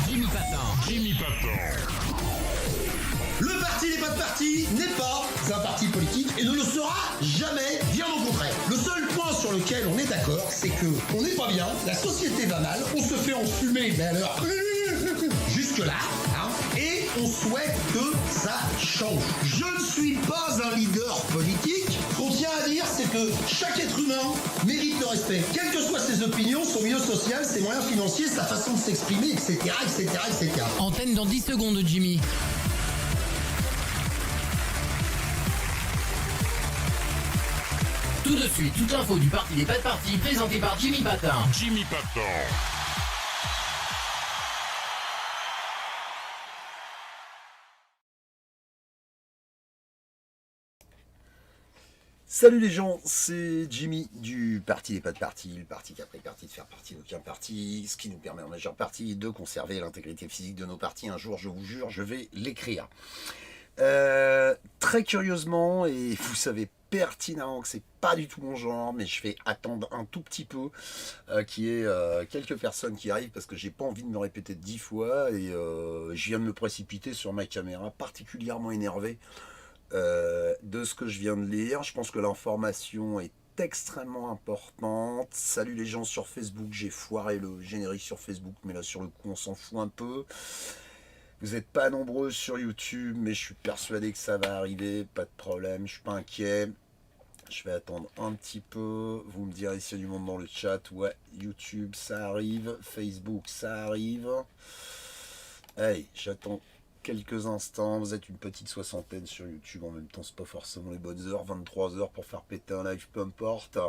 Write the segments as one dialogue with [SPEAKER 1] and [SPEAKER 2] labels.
[SPEAKER 1] Jimmy Patin.
[SPEAKER 2] Jimmy Patin.
[SPEAKER 3] Le parti des pas de parti n'est pas un parti politique et ne le sera jamais, bien au contraire. Le seul point sur lequel on est d'accord, c'est que on n'est pas bien, la société va mal, on se fait enfumer, mais alors jusque-là, hein, et on souhaite que ça change. Je ne suis pas un leader politique. Ce qu'on tient à dire, c'est que chaque être humain mérite le respect, quelles que soient ses opinions, son milieu social, ses moyens financiers, sa façon de s'exprimer, etc., etc., etc.
[SPEAKER 1] Antenne dans 10 secondes, Jimmy. Tout de suite, toute l'info du parti des pas de parti, présenté par Jimmy Patin.
[SPEAKER 2] Jimmy Patin.
[SPEAKER 4] Salut les gens, c'est Jimmy du parti des pas de parti, le parti qui a pris parti de faire partie d'aucun parti, ce qui nous permet en majeure partie de conserver l'intégrité physique de nos partis. Un jour, je vous jure, je vais l'écrire. Très curieusement, et vous savez pertinemment que c'est pas du tout mon genre, mais je vais attendre un tout petit peu qu'il y ait quelques personnes qui arrivent parce que j'ai pas envie de me répéter 10 fois et je viens de me précipiter sur ma caméra, particulièrement énervé de ce que je viens de lire. Je pense que l'information est extrêmement importante. Salut les gens sur Facebook, j'ai foiré le générique sur Facebook, mais là sur le coup on s'en fout un peu. Vous n'êtes pas nombreux sur YouTube, mais je suis persuadé que ça va arriver, pas de problème, je suis pas inquiet. Je vais attendre un petit peu, vous me direz s'il y a du monde dans le chat. Ouais, YouTube ça arrive, Facebook ça arrive. Allez, j'attends quelques instants. Vous êtes une petite soixantaine sur YouTube en même temps, c'est pas forcément les bonnes heures, 23 heures pour faire péter un live, peu importe.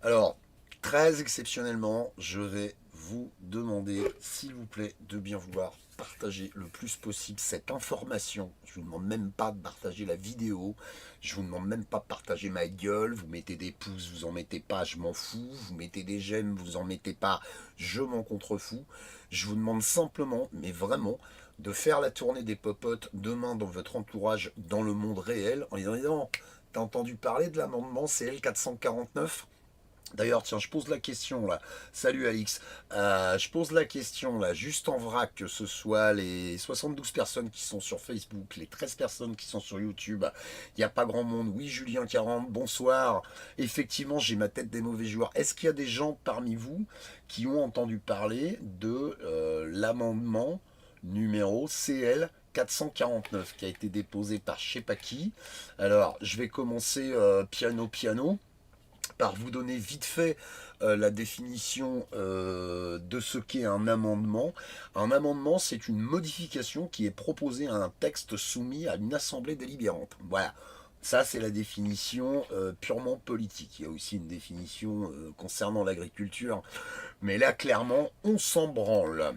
[SPEAKER 4] Alors, très exceptionnellement, je vais vous demander, s'il vous plaît, de bien vouloir partager le plus possible cette information. Je vous demande même pas de partager la vidéo, je vous demande même pas de partager ma gueule. Vous mettez des pouces, vous en mettez pas, je m'en fous. Vous mettez des j'aime, vous en mettez pas, je m'en contrefous. Je vous demande simplement, mais vraiment, de faire la tournée des popotes demain dans votre entourage, dans le monde réel, en disant, t'as entendu parler de l'amendement CL 449 ? D'ailleurs, tiens, je pose la question là. Salut Alix. Je pose la question là, juste en vrac, que ce soit les 72 personnes qui sont sur Facebook, les 13 personnes qui sont sur YouTube. Il n'y a pas grand monde. Oui, Julien 40, bonsoir. Effectivement, j'ai ma tête des mauvais joueurs. Est-ce qu'il y a des gens parmi vous qui ont entendu parler de l'amendement numéro CL 449 qui a été déposé par je sais pas qui? Alors, je vais commencer piano. Par vous donner vite fait la définition de ce qu'est un amendement. Un amendement, c'est une modification qui est proposée à un texte soumis à une assemblée délibérante. Voilà, ça c'est la définition purement politique. Il y a aussi une définition concernant l'agriculture, mais là clairement, on s'en branle.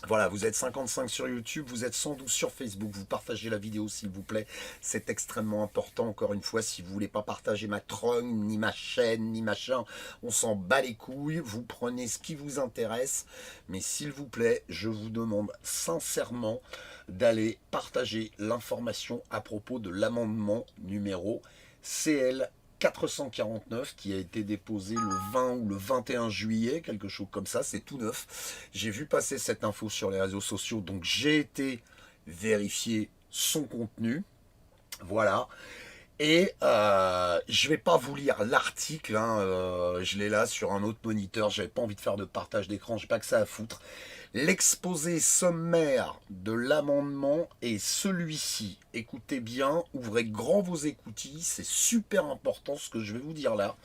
[SPEAKER 4] Voilà, vous êtes 55 sur YouTube, vous êtes 112 sur Facebook, vous partagez la vidéo s'il vous plaît, c'est extrêmement important. Encore une fois, si vous voulez pas partager ma trogne, ni ma chaîne, ni machin, on s'en bat les couilles, vous prenez ce qui vous intéresse, mais s'il vous plaît, je vous demande sincèrement d'aller partager l'information à propos de l'amendement numéro CL 449 qui a été déposé le 20 ou le 21 juillet, quelque chose comme ça, c'est tout neuf. J'ai vu passer cette info sur les réseaux sociaux, donc j'ai été vérifier son contenu. Voilà. Et je vais pas vous lire l'article, hein, je l'ai là sur un autre moniteur, j'avais pas envie de faire de partage d'écran, j'ai pas que ça à foutre. L'exposé sommaire de l'amendement est celui-ci. Écoutez bien, ouvrez grand vos écoutilles, c'est super important ce que je vais vous dire là.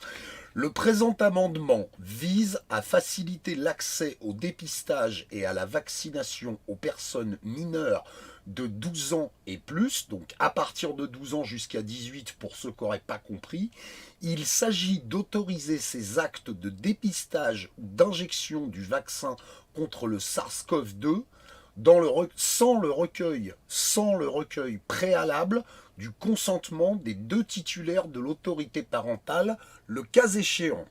[SPEAKER 4] Le présent amendement vise à faciliter l'accès au dépistage et à la vaccination aux personnes mineures de 12 ans et plus, donc à partir de 12 ans jusqu'à 18 pour ceux qui n'auraient pas compris. Il s'agit d'autoriser ces actes de dépistage ou d'injection du vaccin contre le SARS-CoV-2 sans le recueil préalable du consentement des deux titulaires de l'autorité parentale, le cas échéant.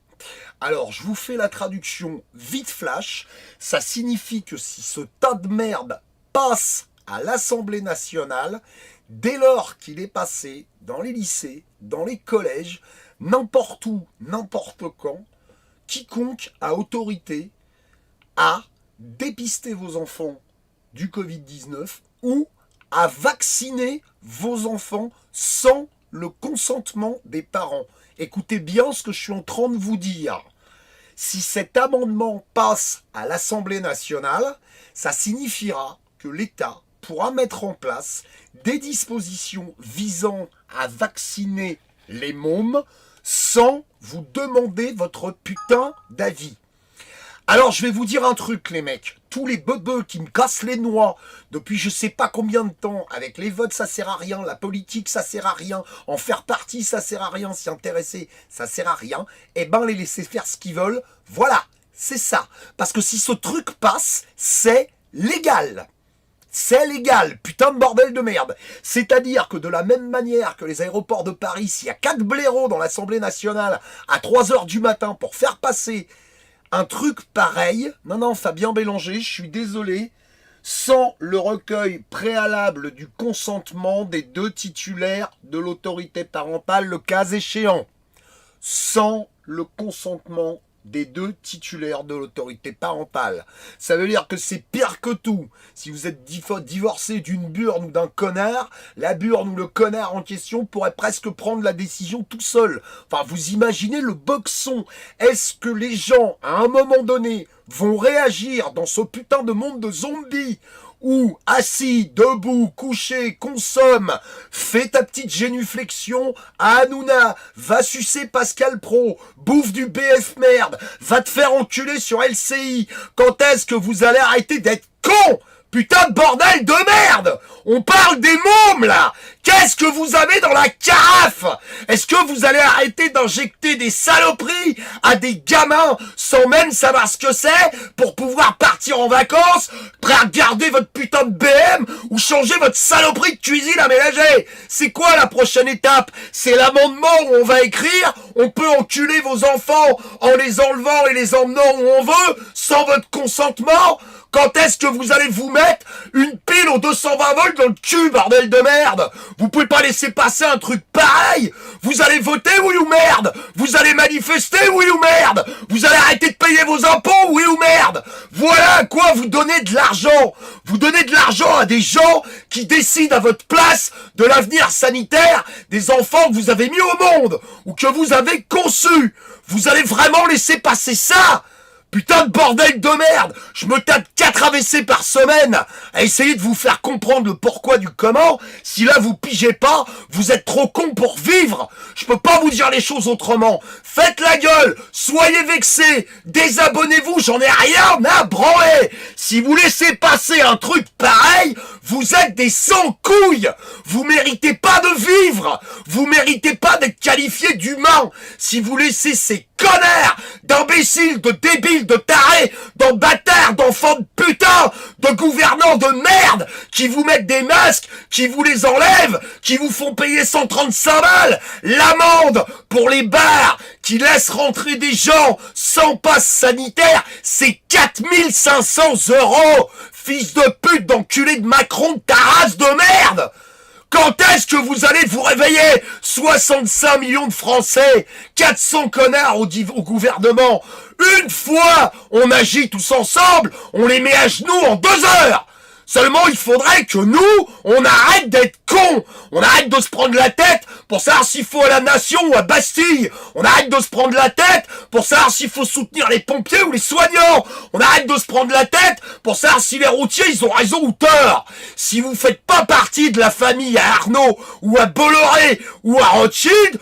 [SPEAKER 4] Alors, je vous fais la traduction vite flash. Ça signifie que si ce tas de merde passe à l'Assemblée nationale, dès lors qu'il est passé dans les lycées, dans les collèges, n'importe où, n'importe quand, quiconque a autorité à dépister vos enfants du Covid-19 ou à vacciner vos enfants sans le consentement des parents. Écoutez bien ce que je suis en train de vous dire. Si cet amendement passe à l'Assemblée nationale, ça signifiera que l'État pourra mettre en place des dispositions visant à vacciner les mômes sans vous demander votre putain d'avis. Alors je vais vous dire un truc les mecs, tous les bebeux qui me cassent les noix depuis je sais pas combien de temps, avec les votes ça sert à rien, la politique ça sert à rien, en faire partie ça sert à rien, s'y intéresser ça sert à rien, et ben les laisser faire ce qu'ils veulent, voilà, c'est ça. Parce que si ce truc passe, c'est légal. C'est légal, putain de bordel de merde. C'est-à-dire que de la même manière que les aéroports de Paris, s'il y a 4 blaireaux dans l'Assemblée nationale à 3h du matin pour faire passer un truc pareil, non, Fabien Bélanger, je suis désolé, sans le recueil préalable du consentement des 2 titulaires de l'autorité parentale, le cas échéant. Sans le consentement des 2 titulaires de l'autorité parentale. Ça veut dire que c'est pire que tout. Si vous êtes divorcé d'une burne ou d'un connard, la burne ou le connard en question pourrait presque prendre la décision tout seul. Enfin, vous imaginez le boxon. Est-ce que les gens, à un moment donné, vont réagir dans ce putain de monde de zombies où, assis, debout, couché, consomme, fais ta petite génuflexion à Hanouna, va sucer Pascal Pro, bouffe du BF merde, va te faire enculer sur LCI, quand est-ce que vous allez arrêter d'être con? Putain de bordel de merde! On parle des mômes, là! Qu'est-ce que vous avez dans la carafe? Est-ce que vous allez arrêter d'injecter des saloperies à des gamins sans même savoir ce que c'est pour pouvoir partir en vacances, prêt à garder votre putain de BM ou changer votre saloperie de cuisine à ménager? C'est quoi la prochaine étape? C'est l'amendement où on va écrire on peut enculer vos enfants en les enlevant et les emmenant où on veut sans votre consentement? Quand est-ce que vous allez vous mettre une pile aux 220 volts dans le cul, bordel de merde? Vous pouvez pas laisser passer un truc pareil. Vous allez voter, oui ou merde? Vous allez manifester, oui ou merde? Vous allez arrêter de payer vos impôts, oui ou merde? Voilà à quoi vous donnez de l'argent. Vous donnez de l'argent à des gens qui décident à votre place de l'avenir sanitaire des enfants que vous avez mis au monde ou que vous avez conçus. Vous allez vraiment laisser passer ça? Putain de bordel de merde! Je me tape 4 AVC par semaine à essayer de vous faire comprendre le pourquoi du comment. Si là vous pigez pas, vous êtes trop con pour vivre. Je peux pas vous dire les choses autrement. Faites la gueule, soyez vexés, désabonnez-vous, j'en ai rien à branler. Si vous laissez passer un truc pareil, vous êtes des sans-couilles. Vous méritez pas de vivre. Vous méritez pas d'être qualifié d'humain. Si vous laissez ces connards, d'imbéciles, de débiles, de tarés, d'embâtards, d'enfants de putain, de gouvernants de merde, qui vous mettent des masques, qui vous les enlèvent, qui vous font payer 135 balles, l'amende pour les bars, qui laissent rentrer des gens sans passe sanitaire, c'est 4500 €. Fils de pute d'enculé de Macron de ta race de merde! Quand est-ce que vous allez vous réveiller? 65 millions de Français, 400 connards au gouvernement. Une fois, on agit tous ensemble, on les met à genoux en 2 heures. Seulement, il faudrait que nous, on arrête d'être cons. On arrête de se prendre la tête pour savoir s'il faut à la Nation ou à Bastille. On arrête de se prendre la tête pour savoir s'il faut soutenir les pompiers ou les soignants. On arrête de se prendre la tête pour savoir si les routiers, ils ont raison ou tort. Si vous faites pas partie de la famille à Arnaud ou à Bolloré ou à Rothschild,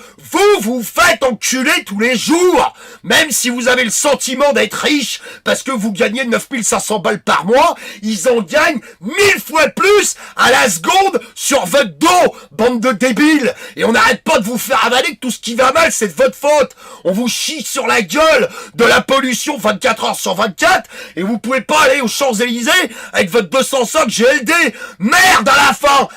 [SPEAKER 4] vous faites enculer tous les jours. Même si vous avez le sentiment d'être riche parce que vous gagnez 9500 balles par mois, ils en gagnent 1000 fois plus à la seconde sur votre dos, bande de débiles. Et on n'arrête pas de vous faire avaler que tout ce qui va mal, c'est de votre faute. On vous chie sur la gueule de la pollution 24 heures sur 24 et vous pouvez pas aller aux Champs-Élysées avec votre 205 GLD. Merde à la fin.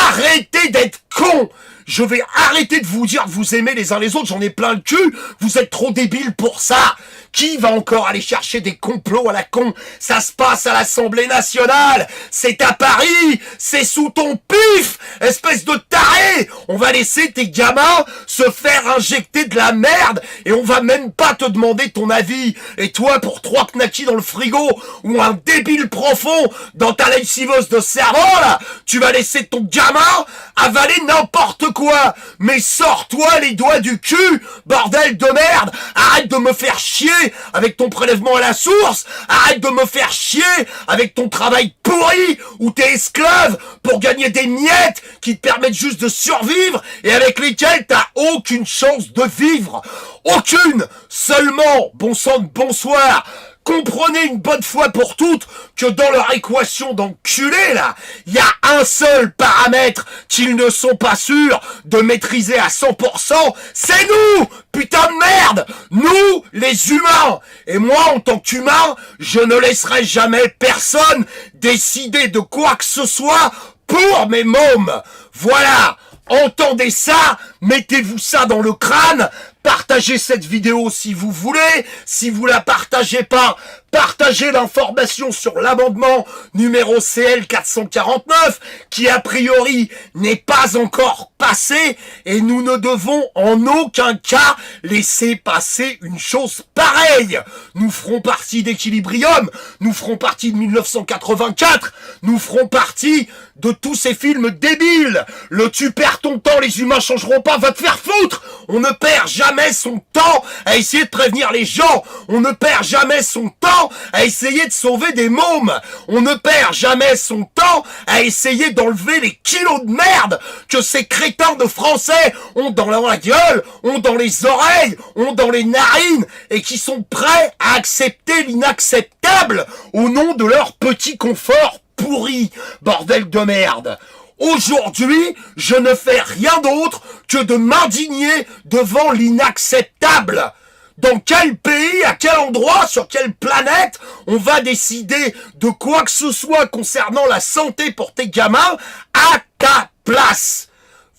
[SPEAKER 4] Arrêtez d'être cons. Je vais arrêter de vous dire que vous aimez les uns les autres, j'en ai plein le cul. Vous êtes trop débiles pour ça. Qui va encore aller chercher des complots à la con? Ça se passe à l'Assemblée nationale. C'est à Paris. C'est sous ton pif, espèce de taré. On va laisser tes gamins se faire injecter de la merde et on va même pas te demander ton avis. Et toi, pour 3 knackis dans le frigo ou un débile profond dans ta lessiveuse de cerveau, là, tu vas laisser ton gamin avaler n'importe quoi. Mais sors-toi les doigts du cul, bordel de merde. Arrête de me faire chier avec ton prélèvement à la source. Arrête de me faire chier avec ton travail pourri où t'es esclave pour gagner des miettes qui te permettent juste de survivre et avec lesquelles t'as aucune chance de vivre. Aucune. Seulement, bon sang de bonsoir, comprenez une bonne fois pour toutes que dans leur équation d'enculés, là, il y a un seul paramètre qu'ils ne sont pas sûrs de maîtriser à 100%, c'est nous, putain de merde, nous, les humains. Et moi, en tant qu'humain, je ne laisserai jamais personne décider de quoi que ce soit pour mes mômes. Voilà. Entendez ça, mettez-vous ça dans le crâne, partagez cette vidéo si vous voulez, si vous la partagez pas, partagez l'information sur l'amendement numéro CL 449 qui a priori n'est pas encore passé et nous ne devons en aucun cas laisser passer une chose pareille. Nous ferons partie d'Equilibrium, nous ferons partie de 1984, nous ferons partie de tous ces films débiles. Le tu perds ton temps, les humains changeront pas, va te faire foutre. On ne perd jamais son temps à essayer de prévenir les gens. On ne perd jamais son temps à essayer de sauver des mômes. On ne perd jamais son temps à essayer d'enlever les kilos de merde que ces crétins de Français ont dans la gueule, ont dans les oreilles, ont dans les narines et qui sont prêts à accepter l'inacceptable au nom de leur petit confort pourri, bordel de merde. Aujourd'hui, je ne fais rien d'autre que de m'indigner devant l'inacceptable. Dans quel pays, à quel endroit, sur quelle planète, on va décider de quoi que ce soit concernant la santé pour tes gamins à ta place?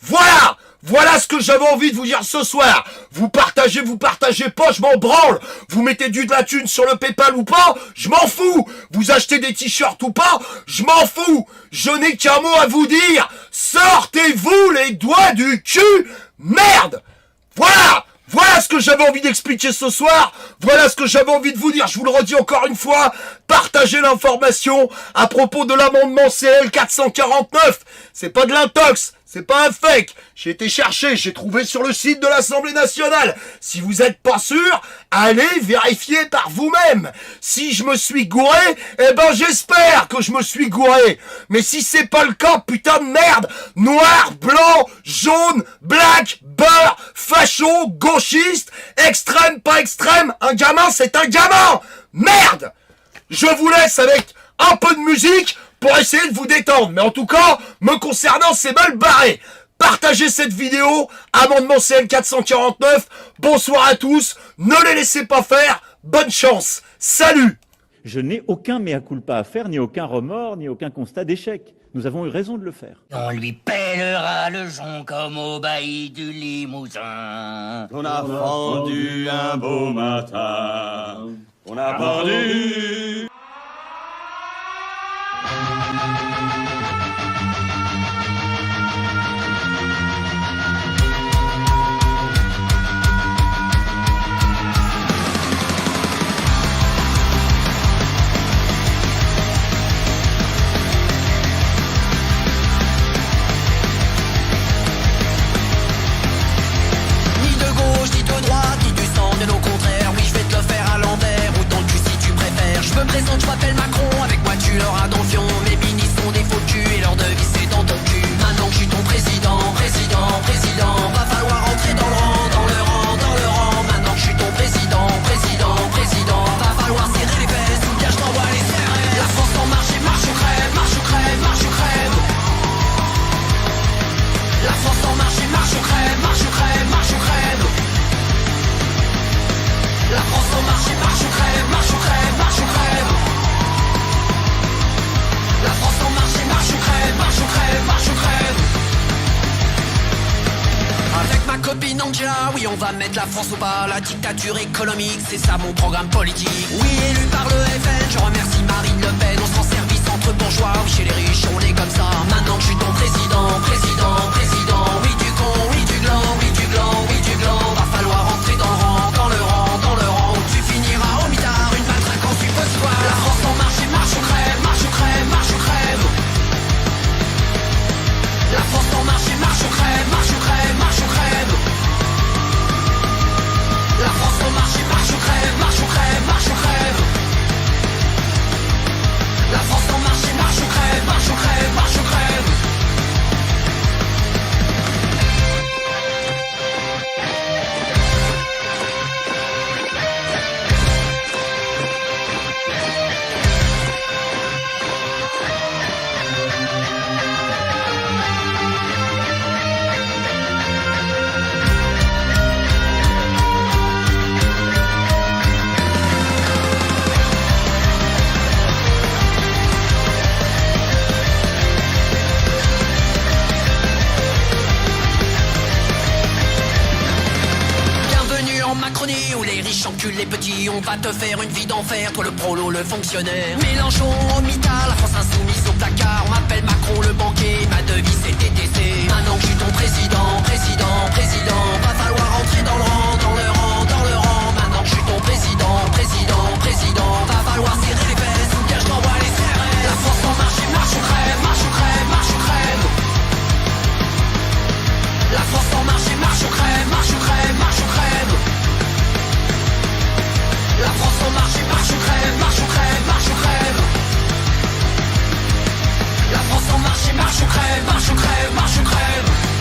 [SPEAKER 4] Voilà! Voilà ce que j'avais envie de vous dire ce soir. Vous partagez pas, je m'en branle. Vous mettez de la thune sur le PayPal ou pas, je m'en fous. Vous achetez des t-shirts ou pas, je m'en fous. Je n'ai qu'un mot à vous dire. Sortez-vous les doigts du cul, merde. Voilà. Voilà ce que j'avais envie d'expliquer ce soir. Voilà ce que j'avais envie de vous dire. Je vous le redis encore une fois. Partagez l'information à propos de l'amendement CL 449. C'est pas de l'intox. C'est pas un fake. J'ai été chercher, j'ai trouvé sur le site de l'Assemblée nationale. Si vous êtes pas sûr, allez vérifier par vous-même. Si je me suis gouré, eh ben j'espère que je me suis gouré. Mais si c'est pas le cas, putain de merde, noir, blanc, jaune, black, beurre, facho, gauchiste, extrême, pas extrême, un gamin c'est un gamin. Merde. Je vous laisse avec un peu de musique pour essayer de vous détendre. Mais en tout cas, me concernant, c'est mal barré. Partagez cette vidéo, amendement CL 449. Bonsoir à tous, ne les laissez pas faire. Bonne chance. Salut.
[SPEAKER 2] Je n'ai aucun mea culpa à faire, ni aucun remords, ni aucun constat d'échec. Nous avons eu raison de le faire.
[SPEAKER 5] On lui pèlera le jonc comme au bailli du Limousin.
[SPEAKER 6] On a fendu un beau matin. On a pendu.
[SPEAKER 5] Ni de gauche, ni de droite, ni du centre, ni au contraire. Oui, je vais te le faire à l'envers, ou dans le cul si tu préfères. Je me présente, je m'appelle Macron, avec moi tu l'auras dans le fion. Mes ministres sont des faux culs et leur devise c'est dans ton cul. Maintenant que je suis ton président, va falloir entrer dans le rang, dans le rang, dans le rang. Maintenant que je suis ton président, va falloir serrer les fesses ou bien je t'envoie les serrer. La France en marche et marche ou crève, marche ou crève, marche ou crève. La France en marche et marche ou crève, marche ou crève, marche ou crève. La France en marche et marche ou crève, marche ou crève, marche ou crève. La France en marche et marche ou crève, marche ou crève, marche ou crève. copine Angela, oui on va mettre la France au bas. La dictature économique, c'est ça mon programme politique. Oui, élu par le FN, je remercie Marine Le Pen. On se rend service entre bourgeois, oui chez les riches on est comme ça. Maintenant que je suis ton président, président, président. Oui du con, oui du gland, oui du gland, oui du gland. Va falloir rentrer dans le rang, dans le rang, dans le rang. Où tu finiras au mitard, une matraque en suppositoire. La France en marche et marche ou crève, marche ou crève, marche ou crève. La France en marche et marche ou crève, marche ou crève, marche ou crève. La France en marche et marche ou crève, marche ou crève, marche ou crève. La France en marche et marche ou crève, marche ou crève, marche ou crève. Macronie où les riches enculent les petits. On va te faire une vie d'enfer, toi le prolo, le fonctionnaire. Mélenchon au mitard, la France insoumise au placard. On m'appelle Macron le banquier, ma devise c'est TTC. Maintenant que je suis ton président, président, président. Va falloir rentrer dans le rang, dans le rang, dans le rang. Maintenant que je suis ton président, président, président. Va falloir serrer les fesses ou bien je t'envoie les CRS. La France en marche et marche ou crève, marche ou crève, marche ou crève. La France en marche et marche ou crève, marche ou crève, marche ou crève. La France en marche et marche ou crève, marche ou crève, marche ou crève. La France en marche et marche ou crève, marche ou crève, marche ou crève.